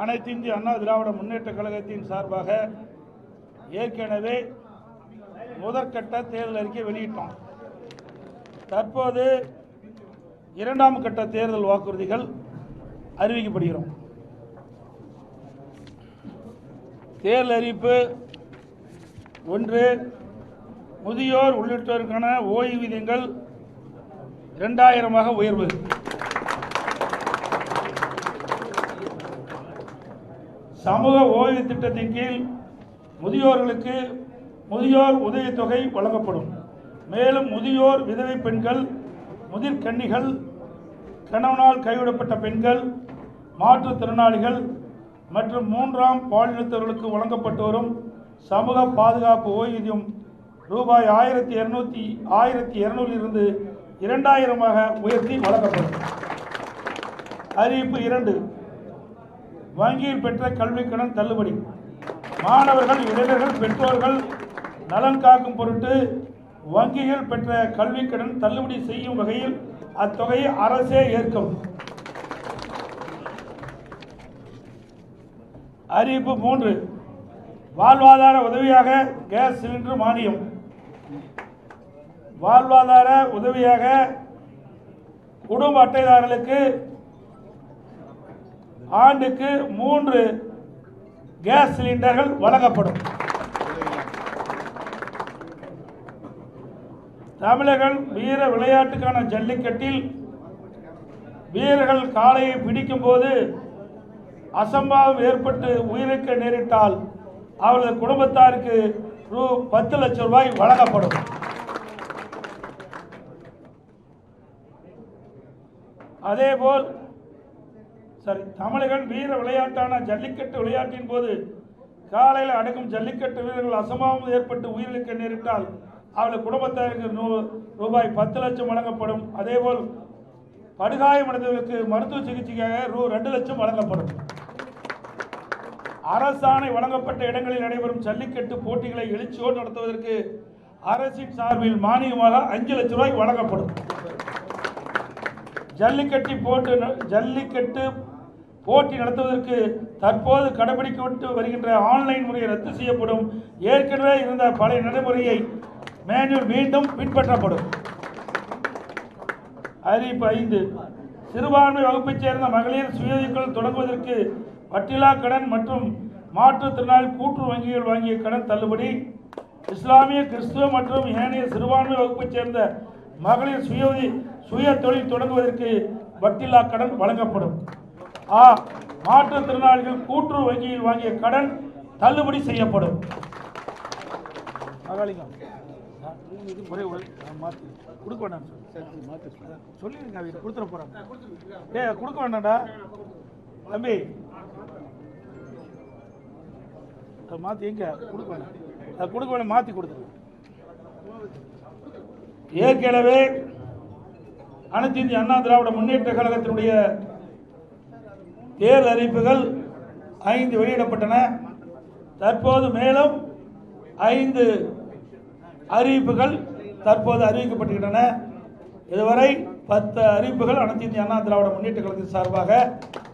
அனைத்து இந்திய அண்ணா திராவிட முன்னேற்ற கழகத்தின் சார்பாக ஏற்கனவே முதற்கட்ட தேர்தல் அறிக்கை வெளியிட்டோம். தற்போது இரண்டாம் கட்ட தேர்தல் வாக்குறுதிகள் அறிவிக்கப்படுகிறோம். தேர்தல் அறிவிப்பு ஒன்று, முதியோர் உள்ளிட்டோருக்கான ஓய்வூதியங்கள் 2000 உயர்வு. சமூக ஓய்வு திட்டத்தின் கீழ் முதியோர்களுக்கு முதியோர் உதவித்தொகை வழங்கப்படும். மேலும் முதியோர் விதவை பெண்கள், முதிர்கன்னிகள், கணவனால் கைவிடப்பட்ட பெண்கள், மாற்றுத்திறனாளிகள் மற்றும் 3ஆம் பாலினத்தவர்களுக்கு வழங்கப்பட்டு வரும் சமூக பாதுகாப்பு ஓய்வூதியம் ரூபாய் 1200 இருந்து 2000 உயர்த்தி வழங்கப்படும். அறிவிப்பு 2, வங்கியில் பெற்ற கல்விக்கடன் தள்ளுபடி. மாணவர்கள், இளைஞர்கள், பெற்றோர்கள் நலன் காக்கும் பொருட்டு வங்கிகள் பெற்ற கல்விக்கடன் தள்ளுபடி செய்யும் வகையில் அத்தொகையை அரசே ஏற்கும். அறிவிப்பு 3, வாழ்வாதார உதவியாக கேஸ் சிலிண்டர் மானியம். வாழ்வாதார உதவியாக குடும்ப அட்டைதாரர்களுக்கு ஆண்டுக்கு 3 கேஸ் சிலிண்டர்கள் வழங்கப்படும். தமிழர்கள் வீர விளையாட்டுக்கான ஜல்லிக்கட்டில் வீரர்கள் காளையை பிடிக்கும் போது அசம்பாவிதம் ஏற்பட்டு உயிரிழக்க நேரிட்டால் அவரது குடும்பத்தாருக்கு ரூ. 10 லட்சம் வழங்கப்படும். அதேபோல் தமிழகன் வீர விளையாட்டான ஜல்லிக்கட்டு விளையாட்டின் போது காலையில் அடக்கும் ஜல்லிக்கட்டு வீரர்கள் அசம்பாவிதம் ஏற்பட்டு உயிரிழக்க நேரிட்டால் அவரது குடும்பத்தாருக்கு ரூபாய் 10 லட்சம் வழங்கப்படும். அதேபோல் படுகாயமடைந்தவர்களுக்கு மருத்துவ சிகிச்சைக்காக ரூ. 2 லட்சம் வழங்கப்படும். அரசாணை வழங்கப்பட்ட இடங்களில் நடைபெறும் ஜல்லிக்கட்டு போட்டிகளை எழுச்சியோடு நடத்துவதற்கு அரசின் சார்பில் மானியமாக 5 லட்சம் வழங்கப்படும். ஜல்லிக்கட்டு போட்டி நடத்துவதற்கு தற்போது கடைபிடிக்கப்பட்டு வருகின்ற ஆன்லைன் முறை ரத்து செய்யப்படும். ஏற்கனவே இருந்த பழைய நடைமுறையை மேனுவல் மீண்டும் பின்பற்றப்படும். அறிவிப்பு 5, சிறுபான்மை வகுப்பைச் சேர்ந்த மகளிர் சுயஉதவிக்குழு தொடங்குவதற்கு வட்டிலா கடன் மற்றும் மாற்றுத்திறனாளி கூட்டுறவு வங்கிகள் வாங்கிய கடன் தள்ளுபடி. இஸ்லாமிய, கிறிஸ்துவ மற்றும் ஏனைய சிறுபான்மை வகுப்பைச் சேர்ந்த மகளிர் சுய தொழில் தொடங்குவதற்கு வட்டிலா கடன் வழங்கப்படும். மாற்றுத்திறனாளிகள் கூட்டுறவு வங்கியில் வாங்கிய கடன் தள்ளுபடி செய்யப்படும். கொடுக்க வேண்டாம் சொல்லிருங்க, கொடுத்துட போறாங்க. கொடுக்க வேண்டாம்டா தம்பி, மாத்தி எங்க கொடுக்க வேண்டாம், கொடுக்க வேண்டாம், மாத்தி கொடுத்துருங்க. ஏற்கனவே அனைத்து இந்திய அண்ணா திராவிட முன்னேற்ற கழகத்தினுடைய தேர்தல் அறிவிப்புகள் 5 வெளியிடப்பட்டன. தற்போது மேலும் 5 அறிவிப்புகள் தற்போது அறிவிக்கப்பட்டுள்ளன. இதுவரை 10 அறிவிப்புகள் அனைத்து இந்திய அண்ணா திராவிட முன்னேற்ற கழகத்தின் சார்பாக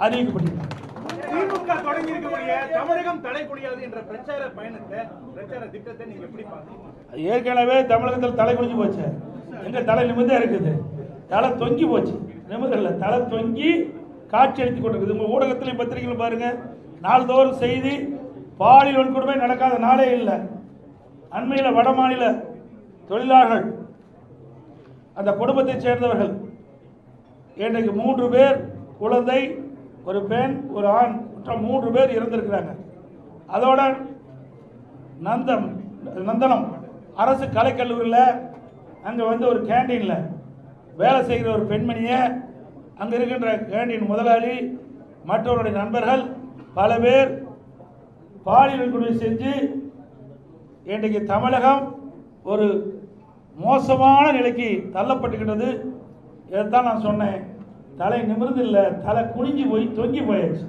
அறிவிக்கப்பட்டுள்ளன. திமுக தொடங்கி இருக்கக்கூடிய தமிழகம் தலைகுனியாது என்ற பிரச்சார திட்டத்தை நீங்க எப்படி பாக்குறீங்க? ஏற்கனவே தமிழகத்தில் தலை குனிஞ்சு போச்சு. எங்க தலை நிமிர்ந்தே இருக்குது, தலை தொங்கி போச்சு. நிமிர்ந்தல, தலை தொங்கி காட்சி அளித்துக் கொண்டிருக்குது. உங்க ஊடகத்திலையும் பத்திரிகைகளும் பாருங்க, நாள்தோறும் செய்தி பாலியல் வன்கொடுமை நடக்காத நாளே இல்லை. அண்மையில் வட மாநில தொழிலாளர்கள், அந்த குடும்பத்தைச் சேர்ந்தவர்கள் இன்றைக்கு 3 பேர், குழந்தை, ஒரு பெண், ஒரு ஆண், 3 பேர் இறந்திருக்கிறாங்க. அதோட நந்தனம் அரசு கலைக்கல்லூரியில் அங்கே ஒரு கேண்டீனில் வேலை செய்கிற ஒரு பெண்மணியை அங்கே இருக்கின்ற கேண்டீன் முதலாளி மற்றவருடைய நண்பர்கள் பல பேர் பாலியல் வன்கொடுமை செஞ்சு இன்றைக்கு தமிழகம் ஒரு மோசமான நிலைக்கு தள்ளப்பட்டுக்கிட்டது. இதைத்தான் நான் சொன்னேன். தலை நிமிர்ந்து இல்லை, தலை குனிஞ்சு போய் தொங்கி போயாச்சு.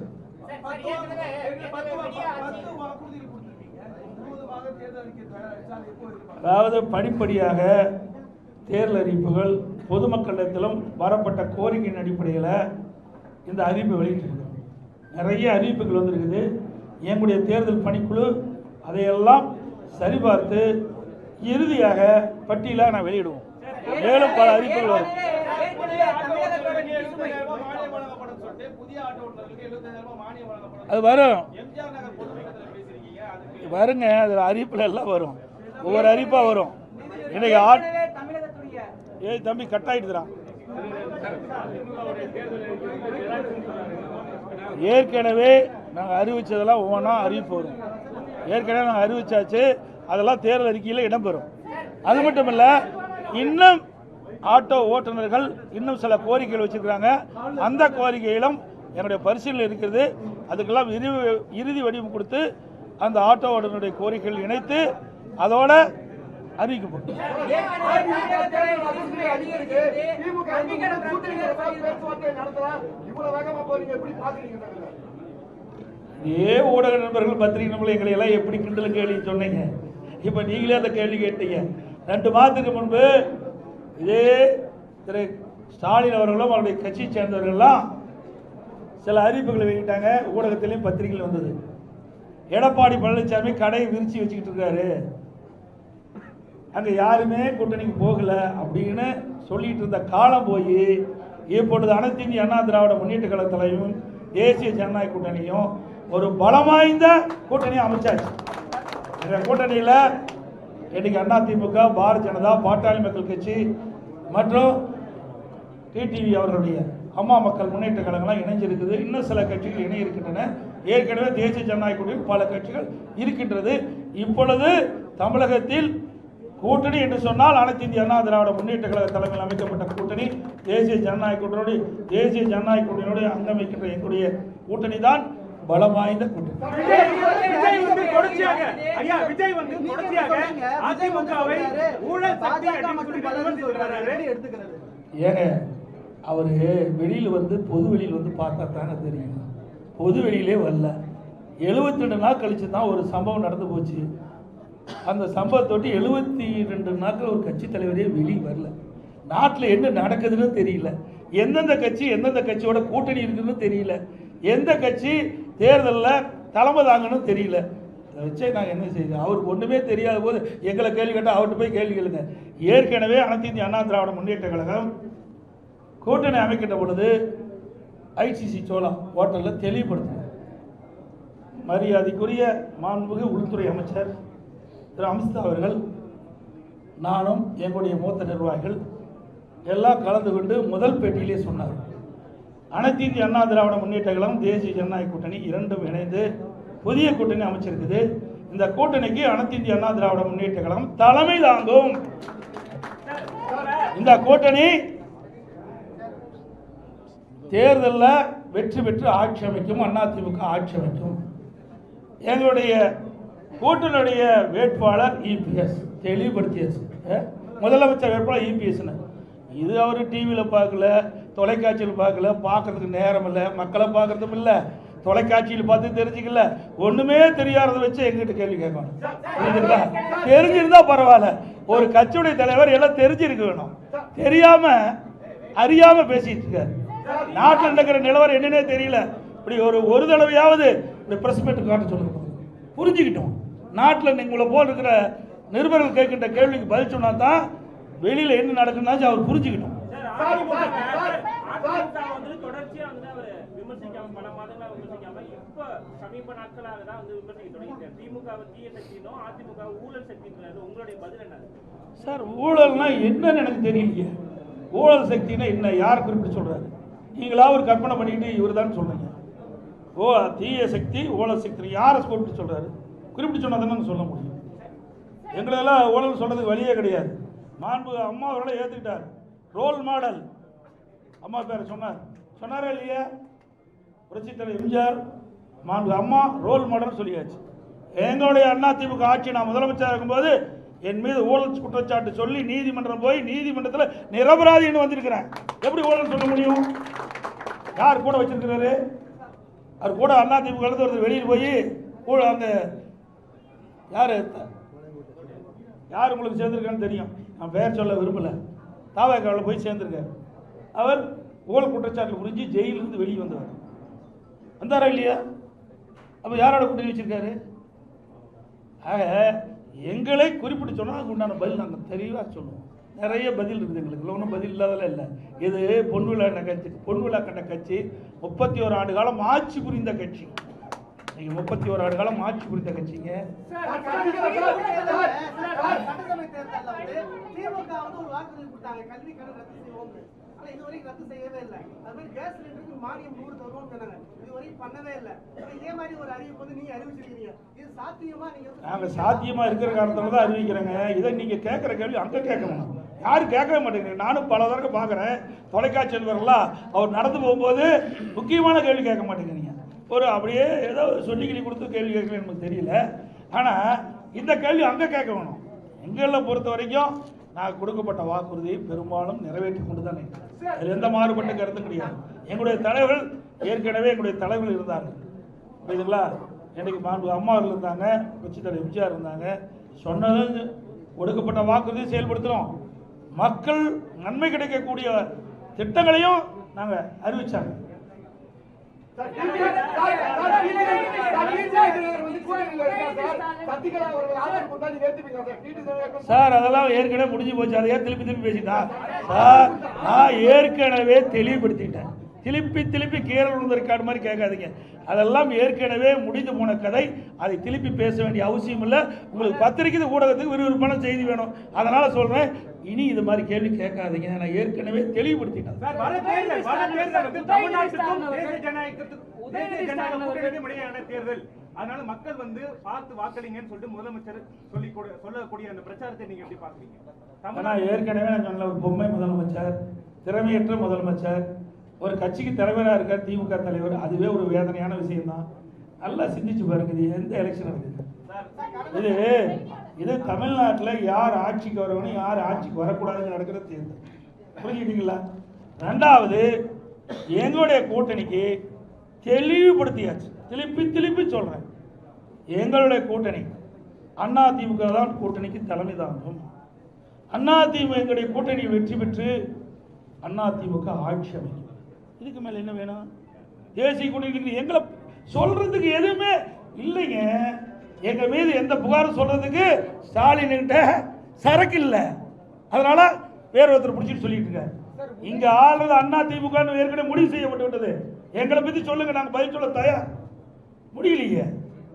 அதாவது படிப்படியாக தேர்தல் அறிவிப்புகள் பொதுமக்களிடத்திலும் வரப்பட்ட கோரிக்கையின் அடிப்படையில் இந்த அறிவிப்பை வெளியிட்டிருக்கோம். நிறைய அறிவிப்புகள் வந்திருக்குது. எங்களுடைய தேர்தல் பணிக்குழு அதையெல்லாம் சரிபார்த்து இறுதியாக பட்டியலாக நான் வெளியிடுவோம். மேலும் பல அறிவிப்புகள் வரும். அது வரும் வருங்க, அதில் அறிவிப்பில் எல்லாம் வரும், ஒவ்வொரு அறிவிப்பாக வரும். இன்னைக்கு ஏய் தம்பி கட் ஆகிடுதுறான். ஏற்கனவே நாங்கள் அறிவித்ததெல்லாம் ஒவ்வொன்றா அறிவிப்பு வரும். ஏற்கனவே நாங்கள் அறிவிச்சாச்சு, அதெல்லாம் தேர்தல் அறிக்கையில் இடம்பெறும். அது மட்டும் இல்லை, இன்னும் ஆட்டோ ஓட்டுநர்கள் இன்னும் சில கோரிக்கைகள் வச்சுருக்கிறாங்க. அந்த கோரிக்கையிலும் என்னுடைய பரிசீலனை இருக்கிறது. அதுக்கெல்லாம் இறுதி வடிவம் கொடுத்து அந்த ஆட்டோ ஓட்டுநருடைய கோரிக்கைகள் இணைத்து அதோட அறிவிக்கப்படும். இதே ஊடக நண்பர்கள் பத்திரிகை நண்பர்கள் எங்களை எல்லாம் எப்படி கிண்டல் கேள்வி சொன்னீங்க, இப்ப நீங்களே அந்த கேள்வி கேட்டீங்க. 2 மாதத்துக்கு முன்பு இதே திரு ஸ்டாலின் அவர்களும் அவருடைய கட்சியை சேர்ந்தவர்கள்லாம் சில அறிவிப்புகளை வெளியிட்டாங்க. ஊடகத்திலையும் பத்திரிகையில் வந்தது. எடப்பாடி பழனிசாமி கடையை விரிச்சு வச்சுக்கிட்டு இருக்காரு, அங்கே யாருமே கூட்டணிக்கு போகல அப்படின்னு சொல்லிட்டு இருந்த காலம் போய் இப்பொழுது அனைத்து இந்திய அண்ணா திராவிட முன்னேற்ற கழக தலைவரும் தேசிய ஜனநாயக கூட்டணியும் ஒரு பலம் வாய்ந்த கூட்டணியை அமைச்சாச்சு. இந்த கூட்டணியில் இன்னைக்கு அதிமுக, பாரதிய ஜனதா, பாட்டாளி மக்கள் கட்சி மற்றும் டிடிவி அவர்களுடைய அம்மா மக்கள் முன்னேற்ற கழகம்லாம் இணைஞ்சிருக்குது. இன்னும் சில கட்சிகள் இணை இருக்கின்றன. ஏற்கனவே தேசிய ஜனநாயக கூட்டணியில் பல கட்சிகள் இருக்கின்றது. இப்பொழுது தமிழகத்தில் கூட்டணி என்று சொன்னால் அனைத்து இந்திய அண்ணா திராவிட முன்னேற்ற கழக தலைமையில் அமைக்கப்பட்ட கூட்டணி தேசிய ஜனநாயக கூட்டணியோடு அங்கமைக்கின்ற எங்களுடைய கூட்டணி தான் பலம் வாய்ந்த கூட்டணி. ஏங்க அவரு வெளியில் பொது வெளியில் பார்த்தா தாங்க தெரியும். பொது வெளியிலே வரல. 72 நாள் கழிச்சு தான் ஒரு சம்பவம் நடந்து போச்சு. அந்த சம்பவத்தொட்டி 72 நாட்கள் ஒரு கட்சி தலைவரே வெளியே வரல. நாட்டில் என்ன நடக்குதுன்னு தெரியல. எந்தெந்த கட்சியோட கூட்டணி இருக்குன்னு தெரியல. எந்த கட்சி தேர்தலில் தலைமை தாங்கன்னு தெரியல. அதை வச்சே நாங்கள் என்ன செய்யுது? அவருக்கு ஒன்றுமே தெரியாத போது எங்களை கேள்வி கேட்டால் அவர்கிட்ட போய் கேள்வி கேளுங்க. ஏற்கனவே அனைத்து இந்திய அண்ணா திராவிட முன்னேற்ற கழகம் கூட்டணி அமைக்கின்ற பொழுது ஐசிசி சோழா ஹோட்டலில் தெளிவுபடுத்தினார். மரியாதைக்குரிய மாண்புமிகு உள்துறை அமைச்சர் திரு அமித்ஷா அவர்கள், நானும் எங்களுடைய மூத்த நிர்வாகிகள் எல்லாம் கலந்து கொண்டு முதல் பேட்டியிலே சொன்னார், அனைத்து இந்திய அண்ணா திராவிட முன்னேற்ற கழகம் தேசிய ஜனநாயக கூட்டணி இரண்டும் இணைந்து புதிய கூட்டணி அமைச்சிருக்குது. இந்த கூட்டணிக்கு அனைத்து இந்திய அண்ணா திராவிட முன்னேற்ற கழகம் தலைமை தாங்கும். இந்த கூட்டணி தேர்தலில் வெற்றி பெற்று ஆட்சி அமைக்கும். அதிமுக ஆட்சி அமைக்கும். எங்களுடைய கூட்டணியுடைய வேட்பாளர் இபிஎஸ் தெளிவுபடுத்தியாச்சு. முதலமைச்சர் வேட்பாளர் இபிஎஸ். இது அவர் டிவியில் பார்க்கல, தொலைக்காட்சியில் பார்க்கல, பார்க்கறதுக்கு நேரம் இல்லை, மக்களை பார்க்கறதும் இல்லை, தொலைக்காட்சியில் பார்த்து தெரிஞ்சுக்கல, ஒன்றுமே தெரியாததை வச்சு எங்கிட்ட கேள்வி கேட்கணும். புரியுதுங்களா? தெரிஞ்சிருந்தா பரவாயில்ல. ஒரு கட்சியுடைய தலைவர் எல்லாம் தெரிஞ்சிருக்க வேணும். அறியாம பேசிட்டு இருக்காரு. நாட்டில் நடக்கிற நிலவரம் என்னன்னே தெரியல. இப்படி ஒரு தடவையாவது இந்த பிரஸ் மீட் காட்ட சொல்லுங்க, புரிஞ்சுக்கிட்டோம். நாட்டில் உங்களை போல் இருக்கிற நிருபர்கள் கேட்கின்ற கேள்விக்கு பதில் சொன்னா தான் வெளியில் என்ன நடக்குன்னா அவர் புரிஞ்சுக்கிட்டோம். சார் ஊழல்னா என்னன்னு எனக்கு தெரியலையே. ஊழல் சக்தினா என்ன? யார் குறிப்பிட்டு சொல்றாரு? நீங்களா ஒரு கற்பனை பண்ணிட்டு இவர் தான் சொல்றீங்க. தீய சக்தி ஊழல் சக்தி யாரை குறிப்பிட்டு சொல்றாரு? குறிப்பிட்டு சொன்னதானே சொல்ல முடியும். எங்களெல்லாம் ஊழல் சொல்றதுக்கு வழியே கிடையாது. மாண்பு அம்மா அவர்களை ஏற்றுக்கிட்டார். ரோல் மாடல் அம்மா பேர் சொன்னாரா இல்லையா? புரட்சித் தலைவர் எம்ஜிஆர், மாண்பு அம்மா ரோல் மாடல் சொல்லியாச்சு. எங்களுடைய அதிமுக ஆட்சி நான் முதலமைச்சராக இருக்கும்போது என் மீது ஊழல் குற்றச்சாட்டு சொல்லி நீதிமன்றம் போய் நீதிமன்றத்தில் நிரபராதின்னு வந்திருக்கிறேன். எப்படி ஊழல் சொல்ல முடியும்? யார் கூட வச்சிருக்கிறாரு? அவர் கூட அதிமுக ஒருத்தர் வெளியில் போய் அந்த யார் உங்களுக்கு சேர்ந்திருக்கான்னு தெரியும், நான் பெயர் சொல்ல விரும்பல. தாவேக்காவில் போய் சேர்ந்திருக்காரு. அவர் ஊழல் குற்றச்சாட்டு புரிஞ்சு ஜெயிலிருந்து வெளியே வந்தவர். வந்தாரா இல்லையா? அப்போ யாரோட கூட்டணி வச்சிருக்காரு? ஆக எங்களை குறிப்பிட்டு சொன்னால் அதுக்கு உண்டான பதில் நாங்கள் தெளிவாக சொல்லுவோம். நிறைய பதில் இருக்குது எங்களுக்கு, ஒன்றும் பதில் இல்லாதெல்லாம் இல்லை. இது பொன்விழா கட்சி, பொன்விழா கண்ட கட்சி 31 ஆண்டு காலம் ஆட்சி புரிந்த கட்சி. நீங்கள் 31 ஆண்டு காலம் ஆட்சி புரிந்த கட்சிங்க. சட்டசபை தேர்தலில் திமுக ஒரு வாக்குறுதி கொடுத்தாங்க, கல்வி கடன் ரத்து செய்வோம். ஆனா இதுவரைக்கும் ரத்து செய்யவே இல்லை. அது மாதிரி கேஸ் சிலிண்டருக்கு மானியம் 100 தருவோம் சொன்னாங்க, இதுவரைக்கும் பண்ணவே இல்லை. இதே மாதிரி ஒரு அறிவிப்பு வந்து நீங்க அறிவிச்சிருக்கீங்க, இது சாத்தியமா? நீங்க நாங்கள் சாத்தியமாக இருக்கிற காரணத்தில் தான் அறிவிக்கிறேங்க. இதை நீங்கள் கேட்குற கேள்வி அங்கே கேட்கணும், யாரும் கேட்கவே மாட்டேங்கிறீங்க. நானும் பல தடவை பார்க்குறேன், தொலைக்காட்சி நண்பர்களாக அவர் நடந்து போகும்போது முக்கியமான கேள்வி கேட்க மாட்டேங்கிறீங்க. ஒரு அப்படியே ஏதோ சொல்லிக்கிளி கொடுத்து கேள்வி கேட்கல நமக்கு தெரியல. ஆனால் இந்த கேள்வி அங்கே கேட்க வேணும். எங்களை பொறுத்த வரைக்கும் நான் கொடுக்கப்பட்ட வாக்குறுதியை பெரும்பாலும் நிறைவேற்றி கொண்டு தான் இருக்கிறேன். அதில் எந்த மாறுபட்ட கருத்தும் கிடையாது. எங்களுடைய தலைவர்கள் ஏற்கனவே எங்களுடைய தலைவர்கள் இருந்தார்கள், புரியுதுங்களா? எனக்கு மாண்பு அம்மா அவர்கள் இருந்தாங்க, கட்சி தலைவர் எம்ஜிஆர் இருந்தாங்க. சொன்னது கொடுக்கப்பட்ட வாக்குறுதியை செயல்படுத்துகிறோம். மக்கள் நன்மை கிடைக்கக்கூடிய திட்டங்களையும் நாங்கள் அறிவிச்சாங்க. சார் அதெல்லாம் ஏற்கனவே முடிஞ்சு போச்சு, அதையே திருப்பி பேசிட்டா சார். நான் ஏற்கனவே தெளிவுபடுத்திட்டேன். திருப்பி கீழே விழுந்த ரெக்கார்டு மாதிரி கேட்காதீங்க. அதெல்லாம் ஏற்கனவே முடிந்து போன கதை, அதை திருப்பி பேச வேண்டிய அவசியம் இல்லை. உங்களுக்கு பத்திரிக்கை ஊடகத்துக்கு விறுவிறுப்பான செய்தி வேணும், அதனால சொல்றேன். இனி இது மாதிரி கேள்வி கேட்காதீங்க, நான் ஏற்கனவே தெளிவுபடுத்திட்டேன். தேர்தல், அதனால மக்கள் வந்து பார்த்து வாக்களிங்கன்னு சொல்லிட்டு முதலமைச்சர் சொல்லக்கூடிய அந்த பிரச்சாரத்தை நீங்க எப்படி பாக்குறீங்க? ஏற்கனவே நான் சொன்ன ஒரு பொம்மை முதலமைச்சர், திறமையற்ற முதலமைச்சர், ஒரு கட்சிக்கு தலைவராக இருக்கார் திமுக தலைவர், அதுவே ஒரு வேதனையான விஷயம் தான். நல்லா சிந்திச்சு பாருங்க, இது எந்த எலெக்ஷன் இருக்குது? இது தமிழ்நாட்டில் யார் ஆட்சிக்கு வரணும், யார் ஆட்சிக்கு வரக்கூடாதுன்னு நடக்கிற தேர்தல், புரிஞ்சுக்கிட்டீங்களா? ரெண்டாவது, எங்களுடைய கூட்டணிக்கு தெளிவுபடுத்தியாச்சு, திருப்பி சொல்றேன். எங்களுடைய கூட்டணி அதிமுக தான் கூட்டணிக்கு தலைமை தாங்கும். அதிமுக எங்களுடைய கூட்டணி வெற்றி பெற்று அதிமுக ஆட்சி அமைக்கும். இதுக்கு மேல என்ன வேணும்? தேசிய கூட்டணி எங்களை சொல்றதுக்கு எதுவுமே இல்லைங்க. எங்க மீது எந்த புகாரும் சொல்றதுக்கு ஸ்டாலின் கிட்ட சரக்கு இல்லை, அதனால வேற ஒருத்தர் பிடிச்சிட்டு சொல்லிட்டு இருக்காரு. இங்க ஆளுநர் அதிமுக ஏற்கனவே முடிவு செய்யப்பட்டு விட்டது. எங்களை பத்தி சொல்லுங்க, நாங்க பதில் சொல்ல தயார். முடியலையே,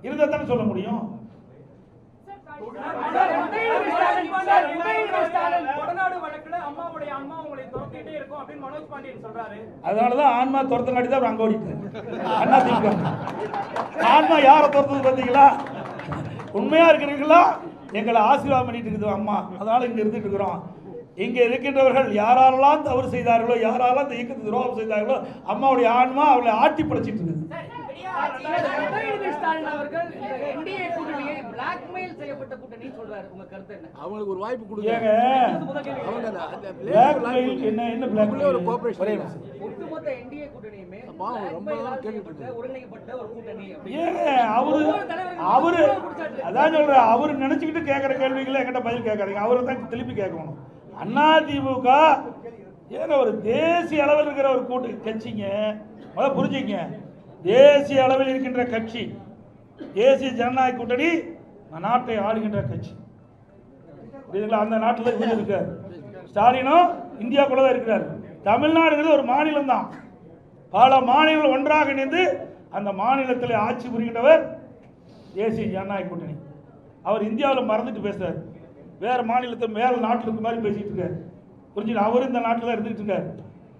இருந்தா தானே சொல்ல முடியும். அதனாலதான் ஆன்மா துரத்தங்காட்டி தான் அங்க ஓடிட்டு அதிமுக. ஆன்மா யாரை துரத்தது பார்த்தீங்களா? உண்மையா இருக்கிறீங்களா? எங்களை ஆசீர்வாதம் பண்ணிட்டு இருக்குது அம்மா, அதனால இங்க இருந்துட்டு இருக்கிறோம். இங்க இருக்கின்றவர்கள் யாரெல்லாம் தவறு செய்தார்களோ, யாரெல்லாம் இந்த இயக்கத்தை துரோகம் செய்தார்களோ, அம்மாவுடைய ஆன்மா அவளை ஆட்டி படைச்சிட்டு இருக்குது. அவங்களுக்கு ஒரு வாய்ப்பு கொடுங்க. என்ன பிளாக்மெயில்? ஒரு கோஆபரேஷன் அவரு நினைச்சுக்கிட்டு கேட்கிற கேள்விகளை என்கிட்ட பதில் கேட்காதீங்க, அவரை தான் திருப்பி கேட்கணும். அதிமுக ஏங்க ஒரு தேசிய அளவில் இருக்கிற ஒரு கூட்டு கட்சிங்க, முதல்ல புரிஞ்சுங்க. தேசிய அளவில் இருக்கின்ற கட்சி, தேசிய ஜனநாயக கூட்டணி நாட்டை ஆளுகின்ற கட்சி. அந்த நாட்டில் இவர் இருக்கார், ஸ்டாலினும் இந்தியாவுக்குள்ள தான் இருக்கிறார். தமிழ்நாடுங்கிறது ஒரு மாநிலம் தான், பல மாநிலங்கள் ஒன்றாக இணைந்து அந்த மாநிலத்தில் ஆட்சி புரிகின்றவர் தேசிய ஜனநாயக கூட்டணி. அவர் இந்தியாவில் மறந்துட்டு பேசுறாரு, வேற மாநிலத்தை மேல நாட்டில் இருக்க மாதிரி பேசிட்டு இருக்காரு. புரிஞ்சுங்க, அவரு இந்த நாட்டில் இருந்துட்டு இருக்காரு.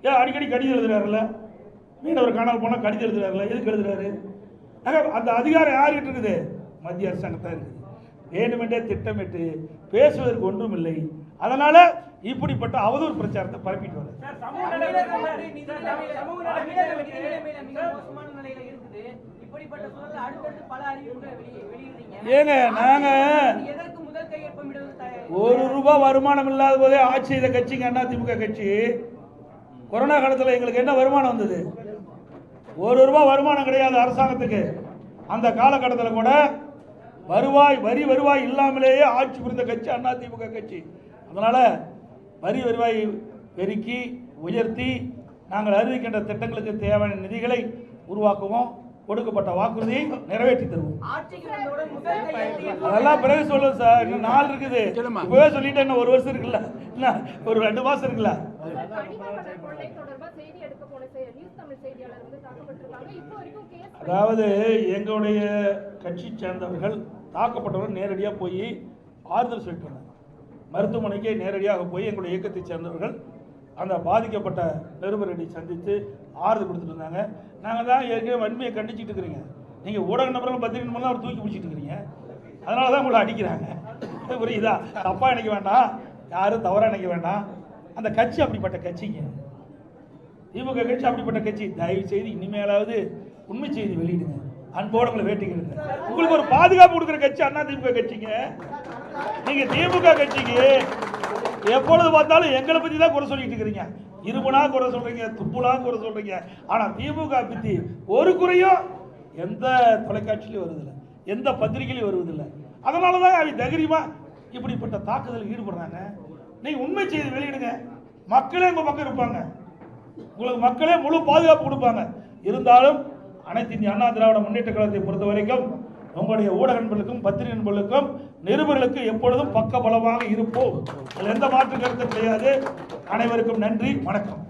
ஏன் அடிக்கடி கடிதம் எழுதுறாருல்ல, மீனவர் காணாமல் போனால் கடிதம் எழுதுறாருல்ல, எதுக்கு எழுதுறாரு? அந்த அதிகாரம் யார்கிட்ட இருக்குது? மத்திய அரசாங்கத்தான் இருக்குது. வேண்டுமென்றே திட்டமிட்டு பேசுவதற்கு ஒன்றும் இல்லை. அதனால இப்படிப்பட்ட அவதூறு பிரச்சாரத்தை பரப்பிட்டு வர ஏங்க, நாங்க ₹1 வருமானம் இல்லாத போதே ஆட்சி செய்த கட்சிங்க அதிமுக கட்சி. கொரோனா காலத்தில் எங்களுக்கு என்ன வருமானம் வந்தது? ₹1 வருமானம் கிடையாது அரசாங்கத்துக்கு. அந்த காலகட்டத்தில் கூட வருவாய் இல்லாமலேயே ஆட்சி புரிந்த கட்சி அதிமுக கட்சி. அதனால வருவாய் பெருக்கி உயர்த்தி நாங்கள் அறிவிக்கின்ற திட்டங்களுக்கு தேவையான நிதிகளை உருவாக்குவோம். கொடுக்கப்பட்ட வாக்குறுதியை நிறைவேற்றி தருவோம். ஆட்சிக்கு வந்தவுடன் முதல் கையெழுத்து அதெல்லாம் பிறகு சொல்லுவோம் சார். இன்னும் நாள் இருக்குது. சொல்லுமா. இப்பவே சொல்லிட்டு இன்னும் 1 வருஷம் இருக்குல்ல, என்ன ஒரு 2 மாசம் இருக்குல்ல. அதாவது எங்களுடைய கட்சி சேர்ந்தவர்கள் தாக்கப்பட்டவர்கள் நேரடியாக போய் ஆறுதல் சொல்லிட்டு வந்தாங்க. மருத்துவமனைக்கு நேரடியாக போய் எங்களுடைய இயக்கத்தை சேர்ந்தவர்கள் அந்த பாதிக்கப்பட்ட நிருபரை சந்தித்து ஆறுதல் கொடுத்துட்டு இருந்தாங்க. நாங்கள் தான் ஏற்கனவே வன்மையை கண்டிச்சுட்டு இருக்கிறீங்க. நீங்கள் ஊடக நபர்கள் பத்திரிகை நம்பர் அவர் தூக்கி பிடிச்சிட்டு இருக்கிறீங்க. அதனால தான் உங்களை அடிக்கிறாங்க. புரியுதா? தப்பாக நினைக்க வேண்டாம், யாரும் தவறாக நினைக்க வேண்டாம். அந்த கட்சி அப்படிப்பட்ட கட்சிங்க. திமுக கட்சி அப்படிப்பட்ட கட்சி. தயவு செய்து இனிமேலாவது உண்மை செய்தி வெளியிடுங்க. அன்போடு உங்களை வேட்டிக்கிறேன். உங்களுக்கு ஒரு பாதுகாப்பு கொடுக்குற கட்சி அண்ணா திமுக கட்சிங்க. நீங்க திமுக கட்சிக்கு எப்பொழுது பார்த்தாலும் எங்களை பத்தி தான் குறை சொல்லிட்டு இருக்கிறீங்க. இருமுனா குறை சொல்றீங்க, துப்புனா குறை சொல்றீங்க. ஆனா திமுக பத்தி ஒரு குறையும் எந்த தொலைக்காட்சியிலும் வருவதில்லை, எந்த பத்திரிகையிலும் வருவதில்லை. அதனாலதான் அவங்க தைரியமா இப்படிப்பட்ட தாக்குதல் ஈடுபடுறாங்க. நீங்க உண்மை செய்தி வெளியிடுங்க. மக்களே உங்க பக்கம் இருப்பாங்க. உங்களுக்கு மக்களே முழு பாதுகாப்பு கொடுப்பாங்க. இருந்தாலும் அனைத்து இந்திய அண்ணா திராவிட முன்னேற்ற கழகத்தை பொறுத்த வரைக்கும் உங்களுடைய ஊடக நண்பர்களுக்கும் பத்திரிகை நண்பர்களுக்கும் நிருபர்களுக்கு எப்பொழுதும் பக்க பலமாக இருப்போம். எந்த மாற்று கருத்தும் கிடையாது. அனைவருக்கும் நன்றி, வணக்கம்.